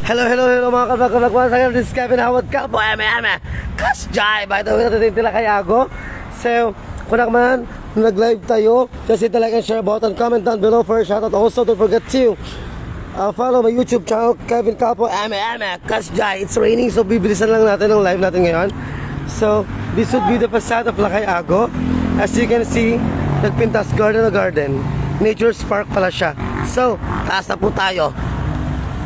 Hello mga kablog. Once again, this is Kevin Howard Calvo. Kas Jai. By the way, natin tila kay Ago. So, kung naman nag-live tayo, just hit the like and share button, comment down below for a shoutout. Also, don't forget to follow my YouTube channel, Kevin Calvo. Kas Jai. It's raining, so bibilisan lang natin ang live natin ngayon. So, this would be the facade of Lakay Ago. As you can see, nagpintas garden na garden. Nature Park pala siya. So, taas na po tayo.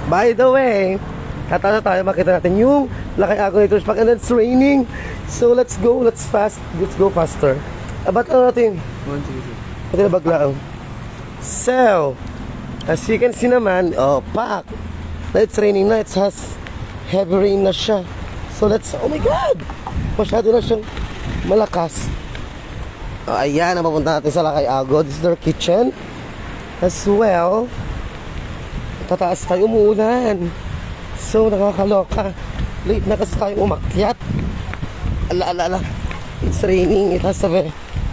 By the way, tataas na tayo, makita natin yung Lakay Ago Nature Park, and it's raining. So, let's go faster. Ba't ano natin? Pati na baglaang. So, as you can see naman, pack. It's raining na, it has heavy rain na siya. So, oh my God! Masyado na siyang malakas. Ayan, napapunta natin sa Lakay Ago. This is their kitchen. As well, tataas tayo, umuulan. So, nakakaloka. Late na kasi tayo umakyat. Ala. It's raining. It has a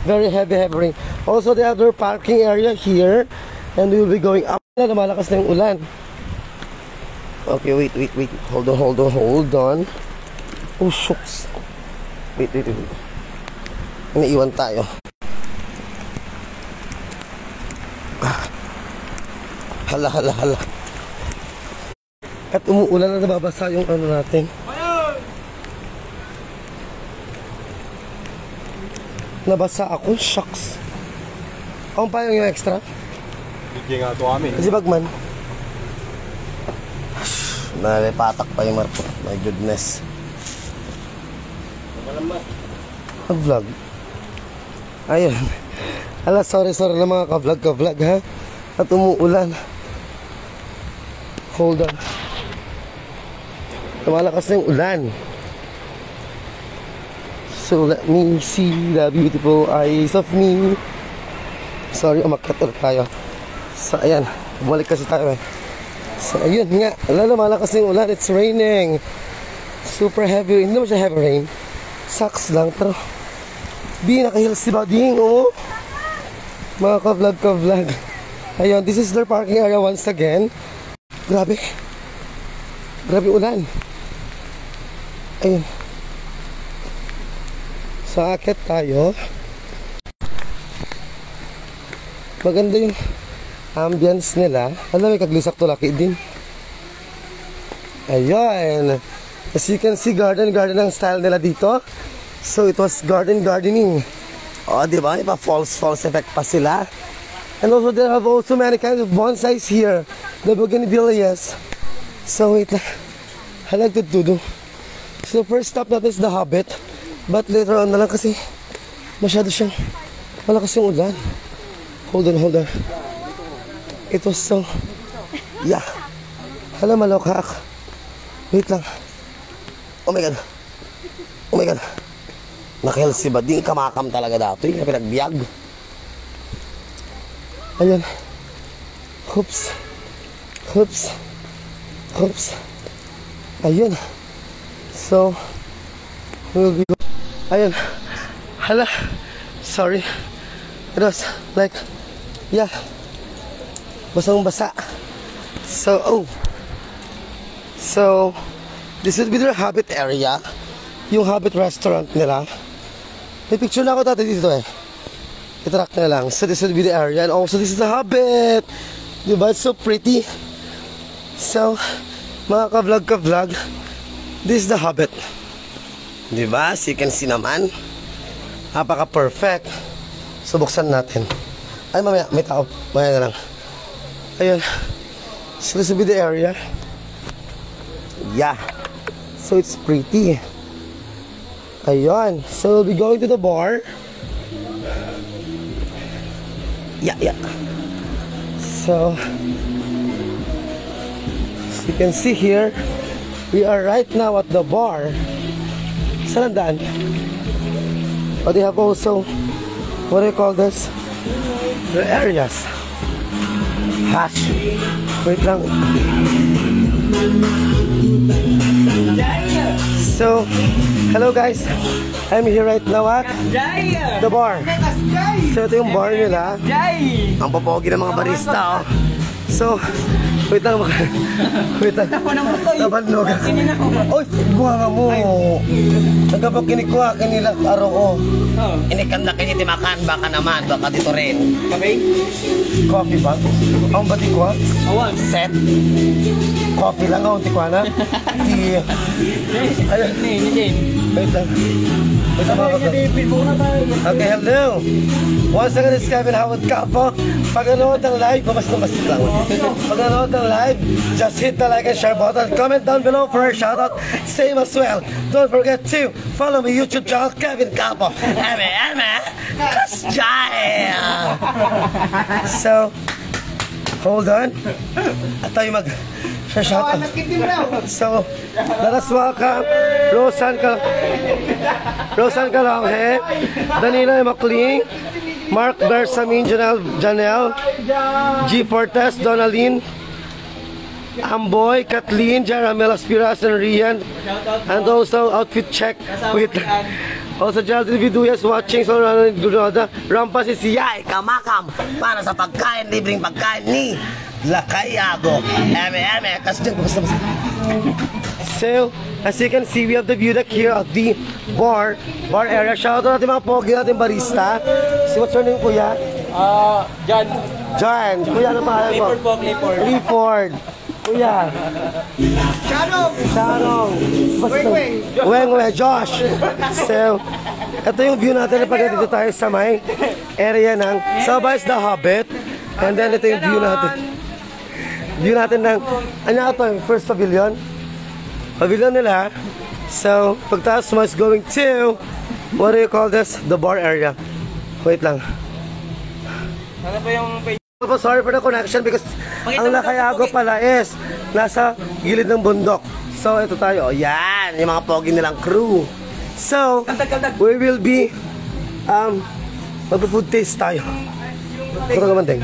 very heavy rain. Also, they have their parking area here. And we will be going up. Malakas na yung ulan. Okay, wait. Hold on. Oh, shucks. Wait. Naiwan tayo. Hala. At umuulan na, nababasa yung ano natin. Nabasa ako, shucks. Kung pa yung extra? Hindi nga ito kami. Kasi bagman. Nalipatak pa yung marpo. My goodness. Vlog. Ayun. Hala, sorry na mga ka-vlog ha. At umuulan. Hold on. Tumalakas na yung ulan. So let me see the beautiful eyes of me. Sorry, umakyat ulit tayo. So ayan, bumalik kasi tayo. So ayun nga, malakas na yung ulan. It's raining. Super heavy. Hindi naman siya heavy rain. Sucks lang, pero nakahills si Bading, oh. Mga ka-vlog. Ayun, this is their parking area once again. Grabe ulan. Ayun. So, akit tayo. Maganda yung ambience nila. Alam, may kaglisak to laki din. Ayun. As you can see, garden ang style nila dito. So, it was gardening. Oh, diba? May pa false effect pa sila. And also, they have also many kinds of bonsais here. The bougainvilleas. So, wait lang. I like to do. So, first stop natin is the Hobbit. But later on na lang kasi masyado siyang malakas yung ulan. Hold on. It was so... Yeah. Hala, malokak. Wait lang. Oh my God. Nakahil si Bading, kamakam talaga dato yung pinagbiag. Ayan. Oops. Ayun. So, we'll be... Ayun. Hala. Sorry. It was like, yeah. Basang-basa. So, this would be their Hobbit area. Yung Hobbit restaurant nila. May picture na ako dati dito eh. I-track na lang. So this would be the area. And also this is the Hobbit. Diba? It's so pretty. So, mga ka-vlog. This is the Hobbit. Diba? So you can see naman. Napaka-perfect. So buksan natin. Ay, mamaya. May tao. Mamaya na lang. Ayun. So this would be the area. Yeah. So it's pretty. Ayun. So we'll be going to the bar. Yeah. So, as you can see here, we are right now at the bar. Saan ang daan? But they have also, what do you call this? The areas. Hash. Wait lang. So, hello guys. I'm here right now at the bar. So ito yung bar nila. Ang popogi ng mga barista, oh. So, Wait lang. Wait lang. Nabandog. Oy, buha mo. Nagkapag kinikuha, kinilak araw ko. Inikan na kayo makan, baka naman, baka dito rin. Coffee ba? Ang bati ko ha? Awan. Set. Coffee lang ang tikwa na? Di. Ayun. Wait lang. Wait lang mga Okay, hello. Once again, it's Kevin Howard Capo. Pag nanood ng live, basta lang. Pag nanood ng live, just hit the like and share button. Comment down below for a shoutout. Same as well. Don't forget to follow my YouTube channel, Kevin Capo. So, hold on. At tayo shoutout. So, let us welcome Rosan Calanghe, Danilo McLean, Mark Bersamin, Janelle, G. Fortes, Donaline, Amboy, Kathleen, Jaramel Aspiras, and Rian, and also outfit check with also Geraldine Viduyas watching, so Rampas is Yay Kamakam para sa pagkain, libreng pagkain ni Lakayago. So, as you can see, we have the view deck here at the bar area. Shout out natin mga pogi natin barista. See, what's your name, kuya? John. John. Kuya, ano pangalan mo? Clifford po, Clifford. Clifford. Kuya. Shanong. Weng. Josh. So, ito yung view natin pag dito tayo sa may area ng Sabay's The Hobbit. And then ito yung view natin. View natin ng, ano ito, first pavilion? Pavilion nila. So, pagtaas mo is going to, what do you call this? The bar area. Wait lang. Ano ba yung page? Sorry for the connection because ang Lakayago pala is nasa gilid ng bundok. So, ito tayo. O, yan. Yung mga pogi nilang crew. So, we will be mag-food taste tayo. Ito naman din.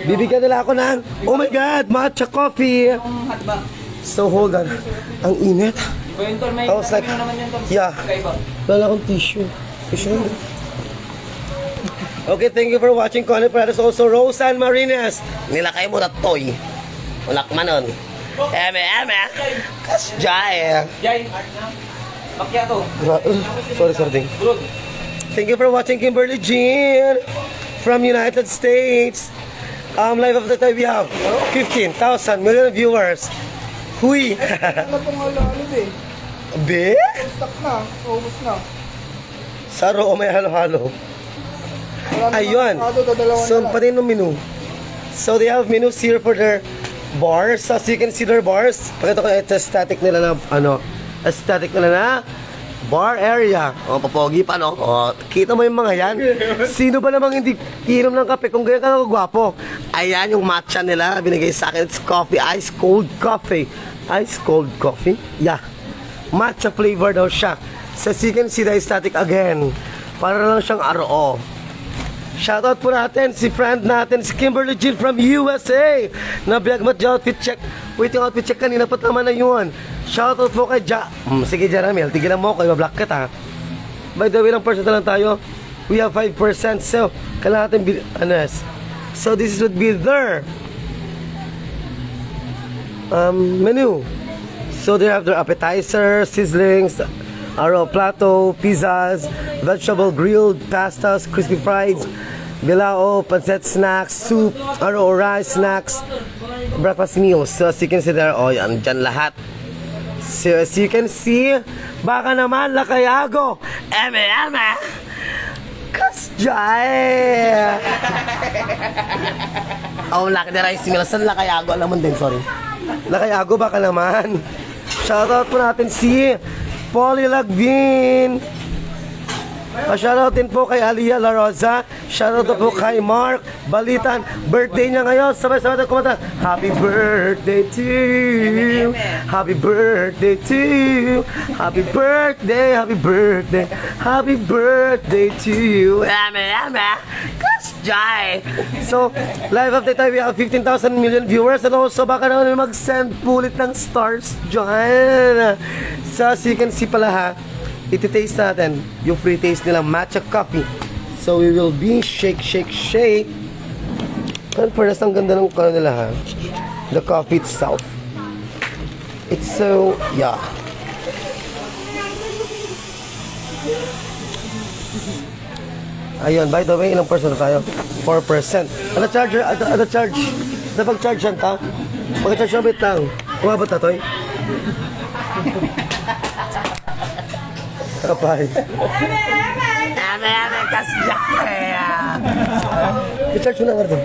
Bibigyan nila ako ng, oh my God, matcha coffee. So, hold on. Ang init. I was like, yeah. Wala akong tissue. Okay, thank you for watching Connie Paredes. Also, Rosan Marines. Nilakay mo na toy. Ulak manon. Kasjay. Macchiato. Sorry. Thank you for watching Kimberly Jean from United States. Live of the time we have 15,000 million viewers. Hui! Be? Ubus na. Saro o may halo-halo. Ayun. So, pati yung menu. So, they have menus here for their bars. So, as you can see their bars. Pakita ko ito aesthetic nila na, aesthetic nila na bar area. O, papogi pa, no? O, kita mo yung mga yan? Sino ba namang hindi inom ng kape kung ganyan ka gwapo? Ayan yung matcha nila. Binigay sa akin. It's coffee. Ice cold coffee. Ice cold coffee? Yeah. Matcha flavor daw siya. So, as you can see the aesthetic again. Para lang siyang RO. Shoutout po natin si friend natin, si Kimberly Jean from USA. Nabiyag mat outfit check. Wait, yung outfit check kanina pa tama na yun. Shoutout po kay sige, Jaramel, tigilan mo ako, i-block kita. By the way, lang percent lang tayo. We have 5%. So, kailangan natin, so this would be their menu. So they have their appetizer, sizzlings, araw plato, pizzas, vegetable grilled, pastas, crispy fries, bilao, pancit snacks, soup, araw rice snacks, breakfast meals. So as you can see there, yan dyan lahat. So as you can see, baka naman Lakayago, kasjay. Laki na rice meal. Saan Lakayago? Alam mo din, sorry. Lakayago, baka naman. Shoutout po natin si Polly Lagbin. Shoutout din po kay Alia La Rosa. Shoutout po kay Mark Balitan. Birthday niya ngayon. Sabay-sabay tayo kumanta. Happy birthday to you. Happy birthday to you. Happy birthday, happy birthday. Happy birthday to you. Kasjay. So, live update tayo. We have 15,000 million viewers. And also, baka naman mag-send pulit ng stars dyan. So, as you can see pala ha, iti-taste natin yung free taste nilang matcha coffee. So we will be shake. And for us, ang ganda ng kano nila ha. the coffee itself. It's so, yeah. Ayun, by the way, ilang percent na tayo? 4%. Ano charger? Ano charge? Napag-charge yan ta? Pag-charge yung bit lang. Kumabot na, Toy? Kapay. I-charge mo na nga rin.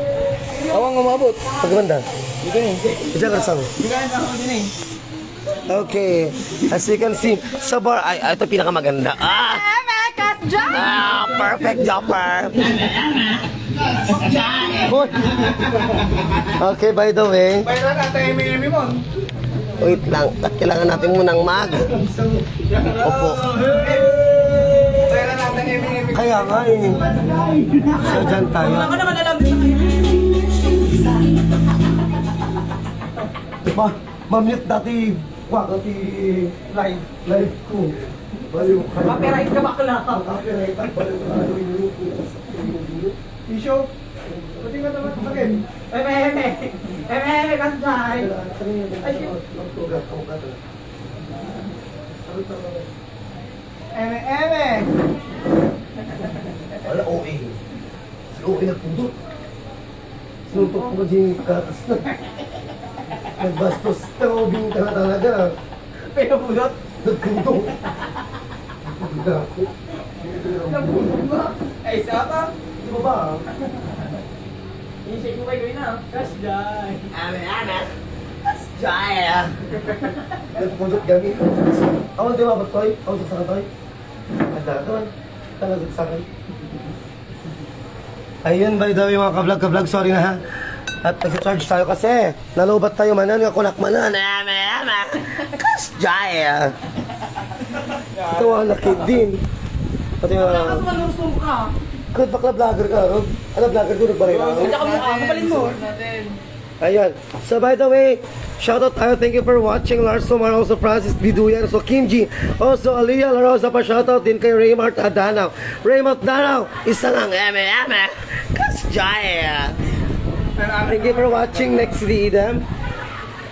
Awang umabot. Pagkabanda. Dito eh. I-charge ka sang. Bigyan na ako din eh. Okay. As you can see, sa bar, ay, ito pinakamaganda. Perfect jumper. Hoy. Okay, by the way. Bayaran natin yung mo. Wait lang. Kailangan natin munang mag. Opo. Bayaran natin yung Kaya nga eh. So, dyan tayo. Ako naman alam. Diba? Mamute dati. Wag, dati live ko. Baliw ka. Copyright ka bakla. Copyright. Baliw ka. Tisyo. Pati ka naman kumakin. Kasjay. Wala, OA. Si OA nagpundot. Sinuntok ko kasi yung katas na. Nagbastos. Tawabing ka na talaga. Pinapulot. Nagpundot. Ay, isa ka? Di ba ba? I-shake mo kayo na. Kasjay. Nagpundot gamit. Awan di ba ba, Toy? Awan sa saka, Toy? Ganda ka naman. Talagang sa akin. Ayun, by the way, mga ka-vlog, sorry na ha. At nag-charge tayo kasi nalubat tayo manan, nga kunak manan. Kasjay. Ito ang nakid din. Pati nga... Manusong ka. Kahit bakla vlogger ka, Rob. Ano vlogger ko, nagbaray na ako. Hindi ka mukha. Kapalin mo. Ayan. So by the way, shoutout tayo. Thank you for watching. Lars Somar, also Francis Biduyan, also Kimji, also Aliyah Larosa pa shoutout din kay Raymart Adanaw. Raymart Adanaw, isang ang eme. Kasjay. Thank you for watching. Next video.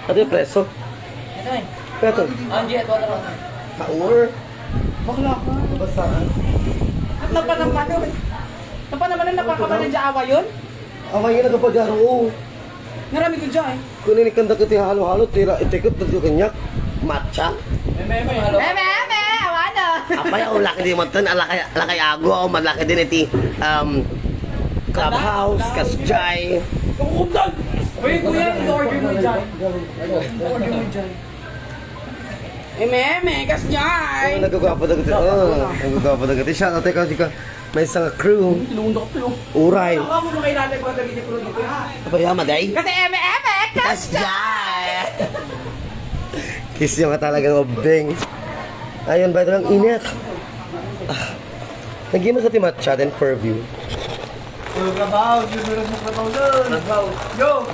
Ano yung preso? Ito eh. Peto. Angie, ito na rin. Kaur. Bakla ka. Basahan. At napanaman na napakaman ng Jawa yun? Ako yung nagpagaro. Narami ko dyan eh. Kung ninikanda ko ti halo-halo, tira itikot na yung kanyak. Matcha. Eme, awano. Apay ang laki din mo ito, alakay ago, o malaki din iti clubhouse, kasjay. Kukumdal! Wait, kuya, i-order mo dyan. I-order mo dyan. Eme, kasjay! Nagagwapo na gati. Nagagwapo na gati. Shout out ka, may isang crew. Ilundok to yung. Uray. Ako mo makailanay ko na dito dito. Apay ang maday. Kasi eme, Kasjay! Kiss yung talagang obeng. Ayun, by the way, ang init. Nag-imas sa matcha, then Fairview. Trabaho, trabaho doon. Yo!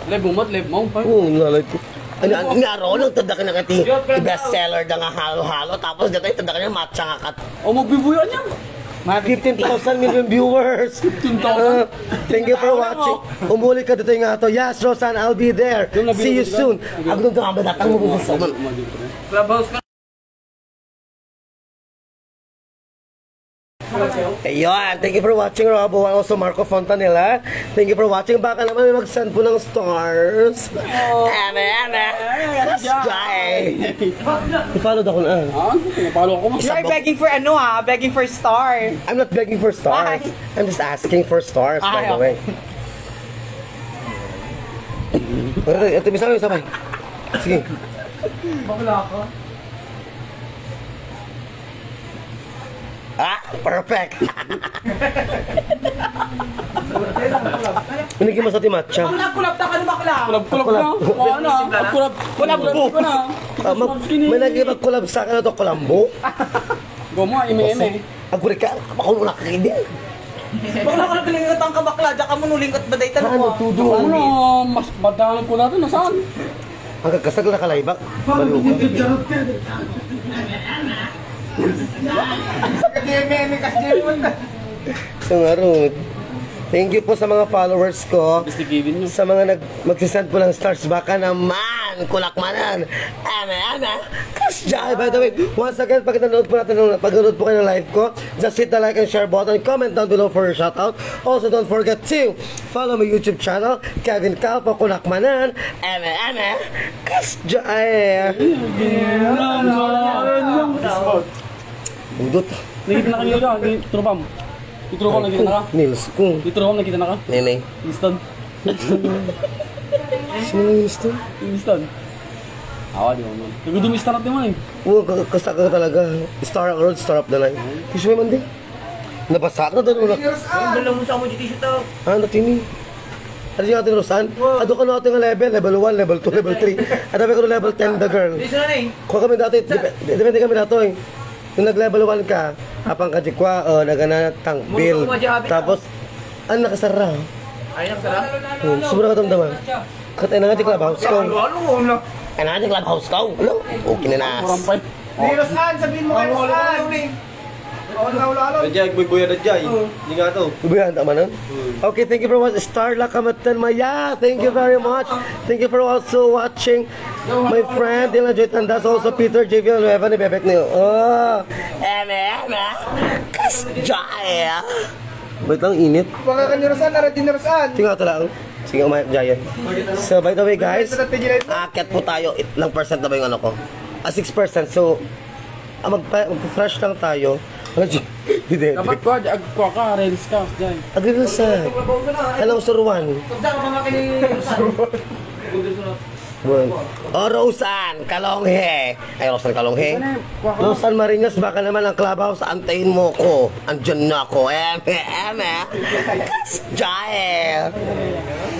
Live mo. Oo, nalalay ko. Ang araw lang, tanda ka na kati bestseller na nga halo-halo, tapos dito tanda ka na matcha nga kat. O, magbibuyan yan. 15,000 million viewers. 15,000? Thank you for watching. Umuli ka dito nga to. Yes, Rosan, I'll be there. See you soon. Ako doon ka datang mo sa man. Clubhouse ka. Ayun, thank you for watching, Robo. Also, Marco Fontanilla. Thank you for watching. Baka naman may mag-send po ng stars. Kasjay. I-follow ako na. Napalo ako. You're begging for begging for star. I'm not begging for stars. I'm just asking for stars, by the way. Ito, bisa mo, sabay. Sige. Bakla ka. Perfect. Binigyan mo sa matcha. Kulab ta ka na bakla. Kulab na. Kulab na. May nagibag-collab sa akin na ito, Kulambo. Gomo, ime. Aguri ka, makulula ka hindi. Bakla ka naglingat ang kabakla. Diyan ka mo nulingat badaytan mo. Tudo. Mas badalan ko natin. Nasaan? Ang kagkasag na kalaybak. Baliw ka. Kasi eme, kasi eme. Isang araw. Thank you po sa mga followers ko. Gusto Kevin nyo. Sa mga magsisend po ng stars, baka naman, kulakmanan. Kas Jai. By the way, once again, pag nanood po kayo ng live ko, just hit the like and share button, comment down below for a shoutout. Also, don't forget to follow my YouTube channel, Kevin Calpo, kulakmanan. Kas Jai. Budot. Nakita na kayo ka, Trupam. Trupam nakita na ka? Nils ko. Trupam nakita na ka? Nene. Winston. Sino yung Nils to? Winston. Awa, di ba man. Nagudumista natin mo eh. Oo, kasta ka talaga. Star of the road, star of the night. Tissue man din. Nabasa ka doon. Dala mo sa mo tissue to. Ano, Tini? Ano yung ating Rosan? Ado ka na ating level 1, level 2, level 3. At ko na level 10, the girl. Isa na eh. Kuha kami dati, depende kami dato eh. Kung nag-level 1 ka, apang kajikwa, nagana tank build. Tapos, ano nakasara? Ayun ang sarap. Sobrang katamdaman. Katay na nga di clubhouse ko. Ano? Ano nga yung clubhouse ko? Ano? Okay na na. Rampay. Nirosan, sabihin mo kayo Rosan. Dajay, buy-buya Dajay. Hindi nga to. Ubihan, tama na? Okay, thank you for watching. Starla Kamatan Maya. Thank you very much. Thank you for also watching my friend Dylan Joy Tandas. Also Peter J. Villanueva ni Bebek niyo. Oh. Kas Jaya. Ba't ang init? Baka kanyorasan, narating Rosan. Tingnan ito lang. Sige, umayap Giant. So, by the way guys, akit po tayo. Ilang percent na ba yung ano ko? 6%. So, mag-fresh lang tayo. Hindi. Dapat kuha ka, rails ka. Diyan. Agreed sa. Hello, Sir Juan. Pagda ka mga kini... Rosan Kalonghe. Ay, Rosan Kalonghe. Rosan Marinas, baka naman ang clubhouse, antayin mo ko. Andyan na ako. Jael.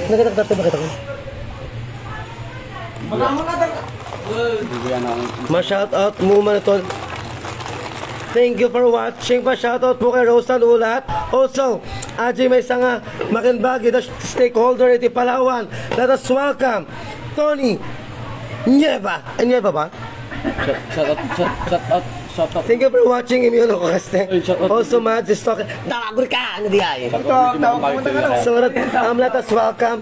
Nagkatagdate, bakit ako? Ma-shoutout mo man ito. Thank you for watching. Pa-shoutout po kay Rosan Ulat. Also, Ajay may sanga makinbagi, the stakeholder iti Palawan. Let us welcome Tony Nieva. Nieva ba? Shout out. Thank you for watching Immuno Kaste. Ay, shout out. Also, Mads is talking. Tawagod ka! Ano di ay? So, let us welcome.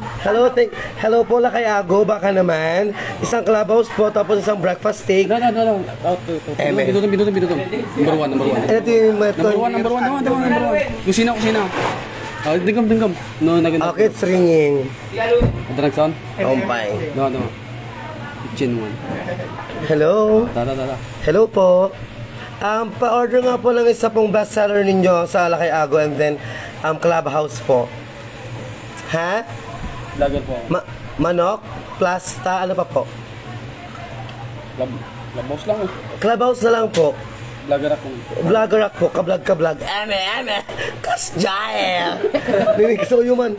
Hello po la kay Ago. Baka naman. Isang clubhouse po, tapos isang breakfast steak. No. Out. Binutom. Number one. Ito yung Number one. Kusina. Dinggam. No, naganda. Okay, it's ringing. Ada nagsound? Ompay. No. Kitchen one. Hello? Tara. Hello po. Pa-order nga po ng isa pong bestseller ninyo sa Lakay Ago and then Clubhouse po. Ha? Lager po. Manok, plasta, ano pa po? Clubhouse lang eh. Clubhouse na lang po. Lager ako. Vlogger ako, ka-vlog. Kas Jael. Ninig sa uyuman.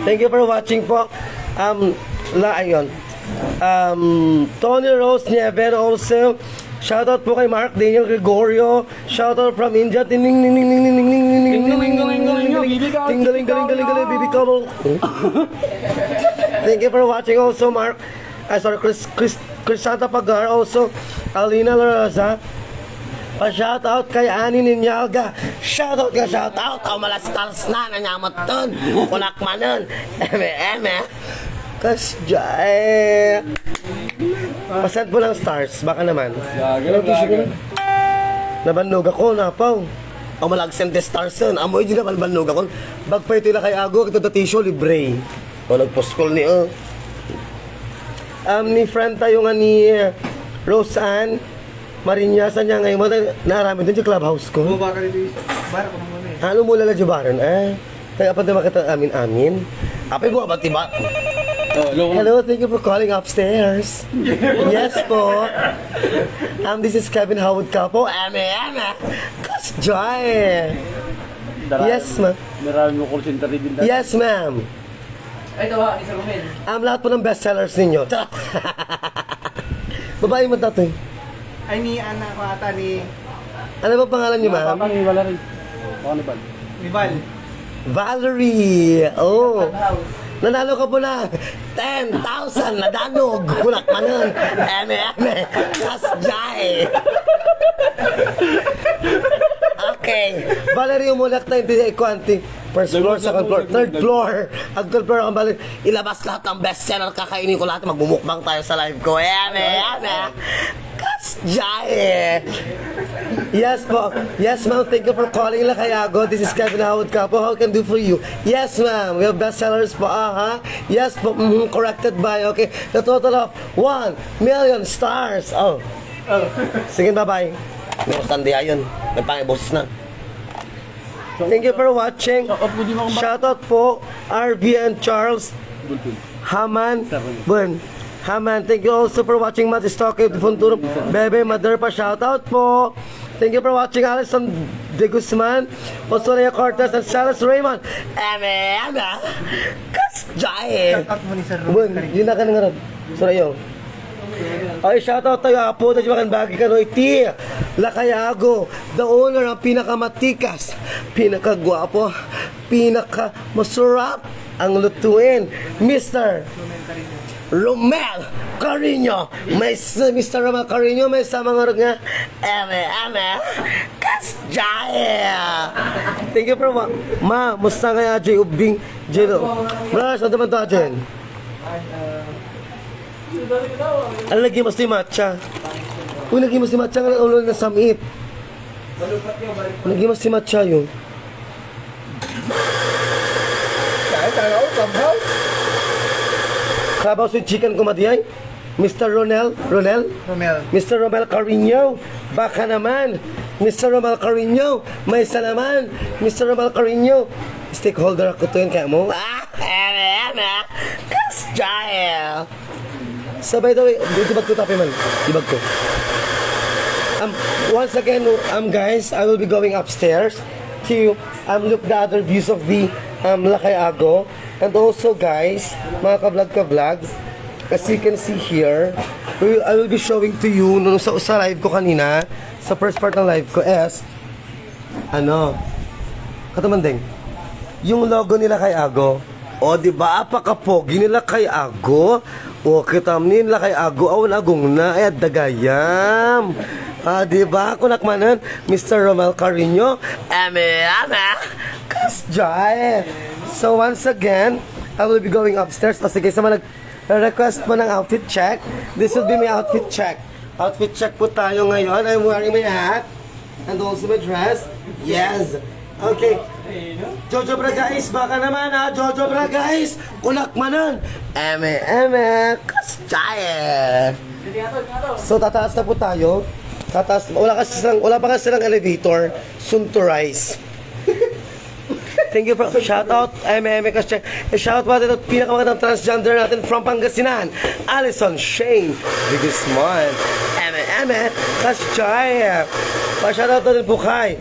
Thank you for watching po. Ayun. Tony Rose Nieves also. Shoutout po kay Mark Daniel Gregorio. Shoutout from India. Galing, Bibi Cobble. Thank you for watching also, Mark. Chris Santa Pagar. Also, Alina Larosa. Pa-shoutout kay Ani Ninyalga. Shoutout. Ang malastals na nanyamot dun. Kulakmanon. Kas Jai. Pasend po ng stars. Baka naman. Lager. Nabannog ako, napaw. Ang malagsem de stars yun. Amoy din na malbannog ako. Bagpay ito kay Ago. Ito na tissue, libre. O nagposkol ni ni friend tayo nga ni Roseanne Marinyasan niya ngayon. Narami doon sa clubhouse ko. Baka dito bara ko muna eh. Ano mo lala jubaran? Kaya pa naman kita amin. Apay mo ba tiba? Hello, thank you for calling upstairs. Yes po. This is Kevin Howard Capo. Kas Joy. Yes, ma'am. Marami mo call center din. Yes, ma'am. Ay, tawa, isa rumin. Lahat po ng bestsellers ninyo. Babae mo tatoy. Ay, ni anak ko ata ni... Ano ba pangalan niyo, ma'am? Papa ni Valerie. Baka ni Val. Ni Val. Valerie. Oh. Nanalo ka po na 10,000 na danog. Kulak manon. Kas Jai. Okay. Valerio Mulak na hindi Quanti. First floor, second floor, third floor. Ang third floor ang Valerio. Ilabas lahat ng bestseller, kakainin ko lahat, magbumukbang tayo sa live ko. Eme. Kasjay. Yes po. Yes ma'am, thank you for calling Lakayago. This is Kevin Howard Capo. How can I do for you? Yes ma'am, we have bestsellers po. Yes po, corrected by, okay. The total of 1 million stars. Oh. Sige, bye-bye. May standia yun. May pangiboses na. Thank you for watching. Shoutout po, RV and Charles Haman Bun. Haman, thank you also for watching Matt Stockey Funturo Bebe Maderpa. Shoutout po. Thank you for watching Alison De Guzman, Osoria Cortez, and Salas Raymond. Eme. Kasjay. Bun, yun na ka nga rin. Sorry yung. Okay, shoutout tayo po. Dahil makan bagi ka no iti. Lakayago, the owner ng pinakamatikas, pinakagwapo, pinakamasarap ang lutuin, Mr. Romel Carino. May Mr. Romel Carino, may sama nga rin nga. Eme. Kasjay. Thank you for musta nga Jay Ubing Jelo. Maras, ano naman ito Jen? Ano lagi mas ni matcha? Uy, lagi mas ni matcha nga ulo na samit. Lagi mas ni matcha yun. Kabaw sa chicken kumadiyay? Mr. Romel? Mr. Romel Carino. Baka naman. Mr. Romel Carino. May isa naman. Mr. Romel Carino. Stakeholder ako to yun kaya mo. Eme. Kasjay. So by the way, dibag ko tapi man. Dibag ko. Once again, guys, I will be going upstairs to look the other views of the Lakayago. And also, guys, mga ka-vlog, as you can see here, I will be showing to you nung sa live ko kanina, sa first part ng live ko is, katamandeng, yung logo nila kay Ago. O, diba, apakapogi nila kay Ago. O, kitamnin nila kay Ago. Awan agong na, ay dagayam. Diba, kunakmanan, Mr. Romel Carino. Eme. Kasjay. So, once again, I will be going upstairs. O, sige, sa mga nag-request po ng outfit check, this will be my outfit check. Outfit check po tayo ngayon. I'm wearing my hat and also my dress. Yes. Okay. Jojo Bragais, baka naman Jojo Bragais, kunakmanan. Eme. Kasjay. So tataas na po tayo. Wala pa kasi ng elevator. Soon to rise. Thank you for shout out kasi shout out natin ang pinakamagandang transgender natin from Pangasinan, Alison Shane De Guzman. Eme. Kasjay. Pa-shout out natin po kay,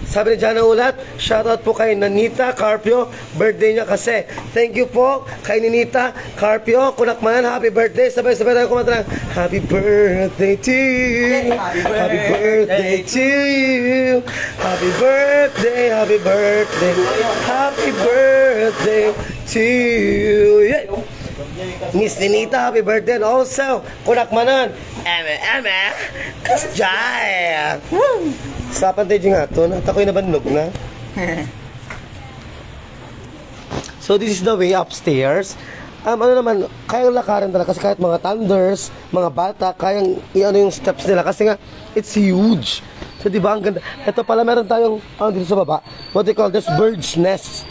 sabi ni Jana Ulat, shoutout po kay Nanita Carpio, birthday niya kasi. Thank you po kay Nanita Carpio, kunakmanan, happy birthday. Sabay-sabay tayo kumanta ng happy birthday to you, happy birthday to you, happy birthday, happy birthday, happy birthday to you. Yeah. Miss Ninita, happy birthday. And also, kunakmanan, Eme. Kasjay. sa pantage nga ito, at ako'y nabannog na. So this is the way upstairs. Ano naman, kayang lakaran talaga kasi kahit mga thunders, mga bata, kayang i-ano yung steps nila kasi nga, it's huge. So diba, ang ganda. Ito pala, meron tayong, dito sa baba, what they call this, bird's nest.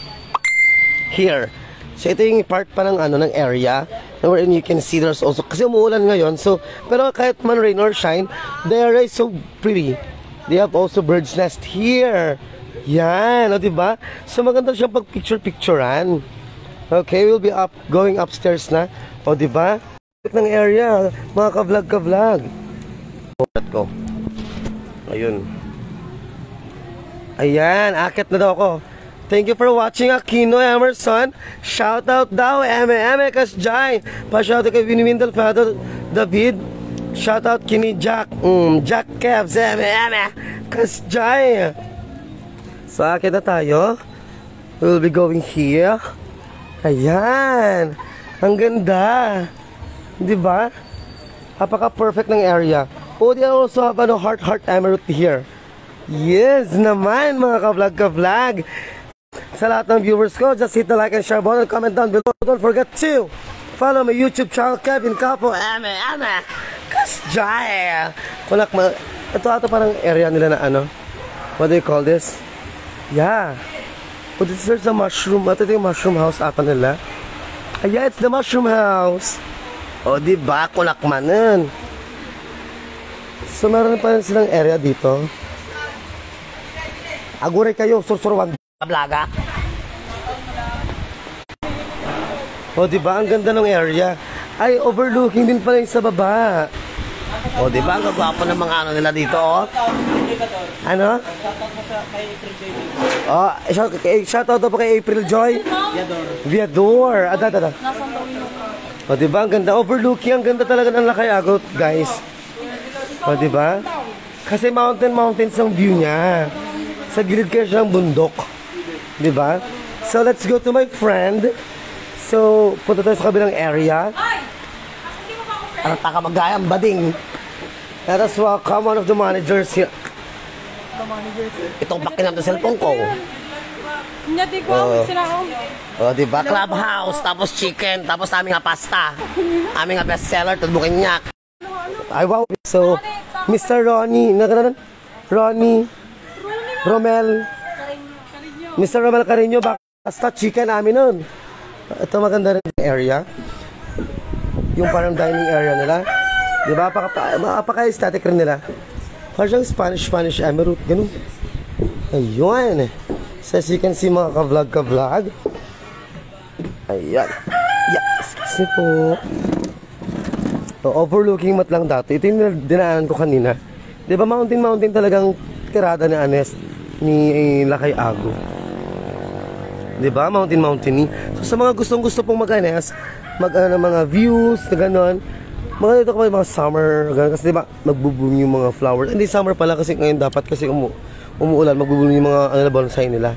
Here. So ito yung part pa ng, ng area, wherein you can see there's also, kasi umuulan ngayon, so, pero kahit man rain or shine, the area is so pretty. They have also bird's nest here. Yan, diba? So maganda siyang pag-picture-picturean. Okay, we'll be going upstairs na. Diba? Ng area, mga ka-vlog. Ko. Ayun. Ayan, akit na daw ako. Thank you for watching Aquino Emerson. Shout out daw, Eme Kasjay. Pa-shout out kay Winnie Father David. Shout out kini Jack. Jack Kevs, Eme Kasjay. So, akit na tayo. We'll be going here. Ayan. Ang ganda. Diba? Napaka-perfect ng area. They also have heart emerald here. Yes naman mga ka-vlog. Sa lahat ng viewers ko, just hit the like and share button, comment down below. Don't forget to follow my YouTube channel, Kevin Capo. Kasjay. Ito ato parang area nila na ano. What do you call this? Yeah. Oh, this is the mushroom. Ito yung mushroom house ata nila. Yeah, it's the mushroom house. O, diba? Kunakmanan. So, meron pa rin silang area dito. Agure kayo, sursurwang Kablaga. O, diba? Ang ganda ng area. Ay, overlooking din pala yung sa baba. O, di ba? Ang gagwapo ng mga ano nila dito, oh. Ano? Oh, shoutout po kay April Joy. Viador. Ada. O, diba? Ang ganda. Overlooking. Ang ganda talaga ng Lacayagot, guys. O, diba? Kasi mountains ang view niya. Sa gilid kayo siyang bundok. Diba? So, let's go to my friend. So, punta tayo sa kabilang area. Ano taka magayang bading. Let us welcome one of the managers here. Itong bakin ng cellphone ko. Hindi ko sila ako. O, diba? Clubhouse, tapos chicken, tapos aming nga pasta. Aming nga bestseller, tudbukin niya. Ay, wow. So, Mr. Ronnie, Ronnie, Romel, Mr. Romel Carino, basta chicken namin nun. Ito maganda rin yung area. Yung parang dining area nila. Diba? Apaka-aesthetic rin nila. Parang Spanish emerald. Ganun. Ayun. So, as you can see mga ka-vlog. Ayan. Yes. Kasi po. So, overlooking mat lang dati. Ito yung dinaanan ko kanina. Diba mountain talagang tirada ni Anes ni Lacayago. Diba? Mountain-y. So, sa mga gustong-gusto pong mag-Anes, mga views, na gano'n. Mga dito ko mga summer, gano'n. Kasi diba, magbubumi yung mga flowers. Hindi summer pala kasi ngayon dapat kasi umuulan, magbubumi yung mga bonsai nila.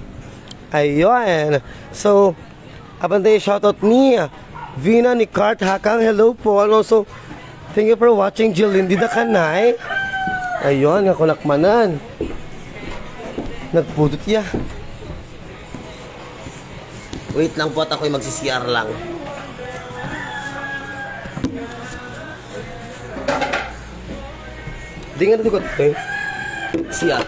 Ayun. So, abantay shoutout ni Vina ni Kart Hakang. Hello po. And also, thank you for watching Jilindi da Kanay. Ayun, nga kunakmanan. Nagpudot ya. Wait lang po at ako'y magsi-CR lang. Di nga natikot ko eh. CR.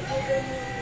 Jai.